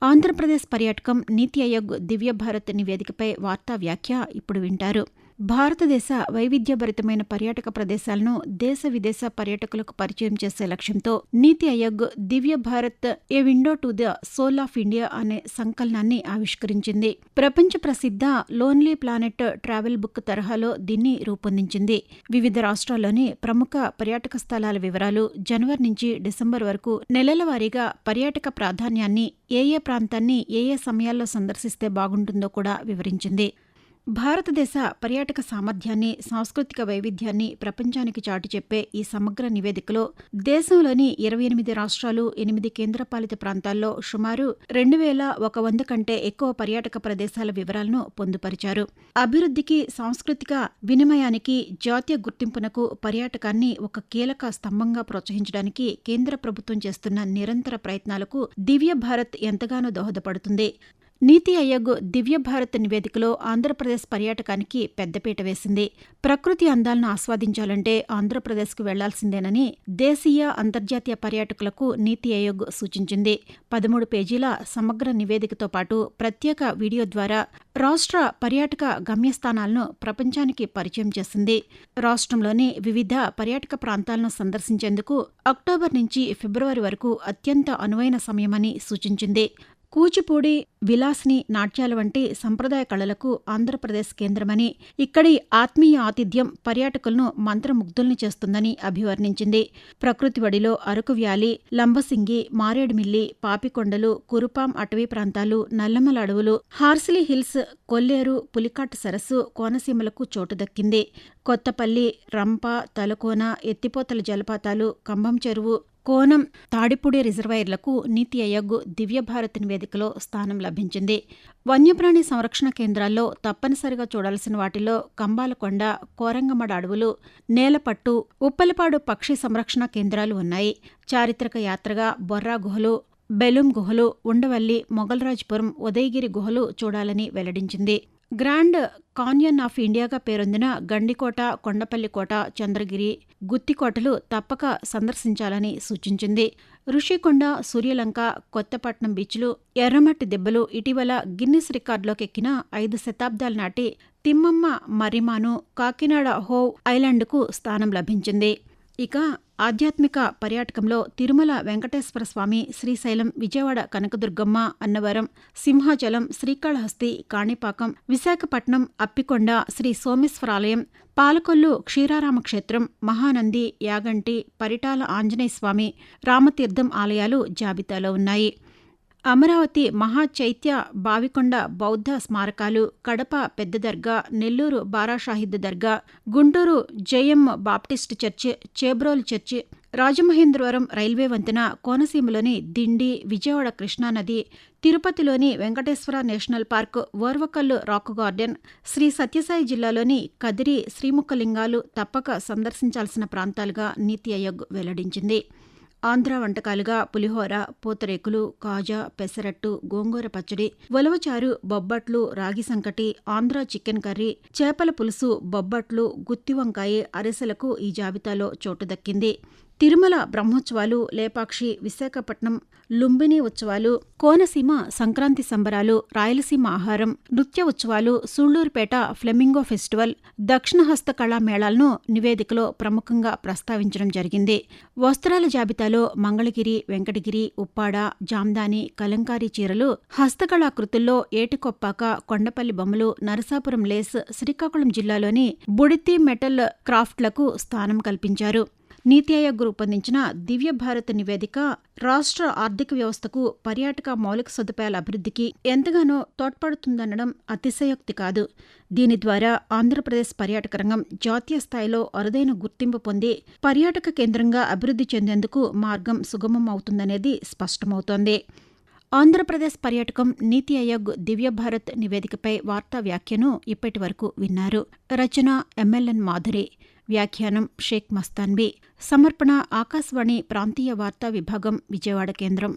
ఆంధ్రప్రదేశ్ పర్యాటకం నీతి ఆయోగ్ దివ్య భారత్ నివేదికపై వార్తా వ్యాఖ్య ఇప్పుడు వింటారు. భారతదేశ వైవిధ్యభరితమైన పర్యాటక ప్రదేశాలను దేశ విదేశ పర్యాటకులకు పరిచయం చేసే లక్ష్యంతో NITI Aayog Divya Bharat a window to the soul of India అనే సంకలనాన్ని ఆవిష్కరించింది. ప్రపంచ ప్రసిద్ధ లోన్లీ ప్లానెట్ ట్రావెల్ బుక్ తరహాలో దీన్ని రూపొందించింది. వివిధ రాష్ట్రాల్లోని ప్రముఖ పర్యాటక స్థలాల వివరాలు, జనవరి నుంచి డిసెంబర్ వరకు నెలల వారీగా పర్యాటక ప్రాధాన్యాన్ని, ఏ ప్రాంతాన్ని ఏ సమయాల్లో సందర్శిస్తే బాగుంటుందో కూడా వివరించింది. భారతదేశ పర్యాటక సామర్థ్యాన్ని, సాంస్కృతిక వైవిధ్యాన్ని ప్రపంచానికి చాటి చెప్పే ఈ సమగ్ర నివేదికలో దేశంలోని 28 రాష్ట్రాలు, 8 కేంద్రపాలిత ప్రాంతాల్లో సుమారు 2100 కంటే ఎక్కువ పర్యాటక ప్రదేశాల వివరాలను పొందుపరిచారు. అభివృద్ధికి, సాంస్కృతిక వినిమయానికి, జాతీయ గుర్తింపునకు పర్యాటకాన్ని ఒక కీలక స్తంభంగా ప్రోత్సహించడానికి కేంద్ర ప్రభుత్వం చేస్తున్న నిరంతర ప్రయత్నాలకు దివ్య భారత్ ఎంతగానో దోహదపడుతుంది. నీతి ఆయోగ్ దివ్య భారత్ నివేదికలో ఆంధ్రప్రదేశ్ పర్యాటకానికి పెద్దపీట వేసింది. ప్రకృతి అందాలను ఆస్వాదించాలంటే ఆంధ్రప్రదేశ్కు వెళ్లాల్సిందేనని దేశీయ, అంతర్జాతీయ పర్యాటకులకు నీతి ఆయోగ్ సూచించింది. 13 పేజీల సమగ్ర నివేదికతో పాటు ప్రత్యేక వీడియో ద్వారా రాష్ట్ర పర్యాటక గమ్యస్థానాలను ప్రపంచానికి పరిచయం చేసింది. రాష్ట్రంలోని వివిధ పర్యాటక ప్రాంతాలను సందర్శించేందుకు అక్టోబర్ నుంచి ఫిబ్రవరి వరకు అత్యంత అనువైన సమయమని సూచించింది. కూచిపూడి, విలాసిని నాట్యాల వంటి సంప్రదాయ కళలకు ఆంధ్రప్రదేశ్ కేంద్రమని, ఇక్కడి ఆత్మీయ ఆతిథ్యం పర్యాటకులను మంత్రముగ్ధుల్ని చేస్తుందని అభివర్ణించింది. ప్రకృతి వడిలో అరకు వ్యాలీ, లంబసింగి, మారేడుమిల్లి, పాపికొండలు, కురుపాం అటవీ ప్రాంతాలు, నల్లమల అడవులు, హార్సిలీ హిల్స్, కొల్లేరు, పులికాట్ సరస్సు, కోనసీమలకు చోటు దక్కింది. కొత్తపల్లి, రంప, తలకోన, ఎత్తిపోతల జలపాతాలు, కంభం చెరువు, కోనం, తాడిపూడి రిజర్వాయర్లకు నీతి ఆయోగ్ దివ్య భారత్ నివేదికలో స్థానం లభించింది. వన్యప్రాణి సంరక్షణ కేంద్రాల్లో తప్పనిసరిగా చూడాల్సిన వాటిలో కంబాలకొండ, కోరంగమడ అడవులు, నేలపట్టు, ఉప్పలపాడు పక్షి సంరక్షణ కేంద్రాలు ఉన్నాయి. చారిత్రక యాత్రగా బొర్రా గుహలు, బెలూం గుహలు, ఉండవల్లి, మొగల్రాజ్పురం, ఉదయగిరి గుహలు చూడాలని వెల్లడించింది. గ్రాండ్ కాన్యన్ ఆఫ్ ఇండియాగా పేరొందిన గండికోట, కొండపల్లి కోట, చంద్రగిరి, గుత్తికోటలు తప్పక సందర్శించాలని సూచించింది. ఋషికొండ, సూర్యలంక, కొత్తపట్నం బీచ్లు, ఎర్రమట్టి దెబ్బలు ఇటీవల గిన్నిస్ రికార్డులోకెక్కిన 5 శతాబ్దాల నాటి తిమ్మమ్మ మర్రిమాను, కాకినాడ హోవ్ ఐలాండ్కు స్థానం లభించింది. ఇక ఆధ్యాత్మిక పర్యాటకంలో తిరుమల వెంకటేశ్వర స్వామి, శ్రీశైలం, విజయవాడ కనకదుర్గమ్మ, అన్నవరం, సింహాచలం, శ్రీకాళహస్తి, కాణిపాకం, విశాఖపట్నం, అప్పికొండ, శ్రీ సోమేశ్వరాలయం, పాలకొల్లు క్షీరారామక్షేత్రం, మహానంది, యాగంటి, పరిటాల ఆంజనేయస్వామి, రామతీర్థం ఆలయాలు జాబితాలో ఉన్నాయి. అమరావతి మహాచైత్య, బావికొండ బౌద్ధ స్మారకాలు, కడప పెద్ద దర్గా, నెల్లూరు బారాషాహిద్ దర్గా, Guntur JM baptist church, Chebrolu church, Rajamahendravaram railway వంతెన, కోనసీమలోని దిండి, విజయవాడ కృష్ణానది, తిరుపతిలోని Venkateswara national park, Orvakallu rock garden, Sri Sathya జిల్లాలోని కదిరి, శ్రీముఖలింగాలు తప్పక సందర్శించాల్సిన ప్రాంతాలుగా నీతి ఆయోగ్ వెల్లడించింది. ఆంధ్ర వంటకాలుగా పులిహోర, పూతరేకులు, కాజా, పెసరట్టు, గోంగూర పచ్చడి, ఉలవచారు, బొబ్బట్లు, రాగి సంకటి, ఆంధ్ర చికెన్ కర్రీ, చేపల పులుసు, బొబ్బట్లు, గుత్తి వంకాయ, అరిసెలకు ఈ జాబితాలో చోటు దక్కింది. తిరుమల బ్రహ్మోత్సవాలు, లేపాక్షి, విశాఖపట్నం లుంబిని ఉత్సవాలు, కోనసీమ సంక్రాంతి సంబరాలు, రాయలసీమ ఆహారం, నృత్య ఉత్సవాలు, సూళ్లూరుపేట ఫ్లెమింగో ఫెస్టివల్, దక్షిణ హస్త కళా మేళాలను నివేదికలో ప్రముఖంగా ప్రస్తావించడం జరిగింది. వస్త్రాల జాబితాలో మంగళగిరి, వెంకటగిరి, ఉప్పాడ, జామ్దాని, కలంకారీ చీరలు, హస్తకళాకృతుల్లో ఏటికొప్పాక, కొండపల్లి బొమ్మలు, నరసాపురం లేస్, శ్రీకాకుళం జిల్లాలోని బుడితి మెటల్ క్రాఫ్ట్లకు స్థానం కల్పించారు. నీతి ఆయోగ్ రూపొందించిన దివ్య భారత్ నివేదిక రాష్ట్ర ఆర్థిక వ్యవస్థకు, పర్యాటక మౌలిక సదుపాయాల అభివృద్ధికి ఎంతగానో తోడ్పడుతుందనడం అతిశయోక్తి కాదు. దీని ద్వారా ఆంధ్రప్రదేశ్ పర్యాటక రంగం జాతీయ స్థాయిలో అరుదైన గుర్తింపు పొంది పర్యాటక కేంద్రంగా అభివృద్ధి చెందేందుకు మార్గం సుగమం అవుతుందనేది స్పష్టమవుతోంది. ఆంధ్రప్రదేశ్ పర్యాటకం నీతి ఆయోగ్ దివ్య భారత్ నివేదికపై వార్తా వ్యాఖ్యను ఇప్పటి వరకు విన్నారు. రచన MLN మాధురి, వ్యాఖ్యానం షేక్ మస్తాన్బీ, సమర్పణ ఆకాశవాణి ప్రాంతీయ వార్తా విభాగం, విజయవాడ కేంద్రం.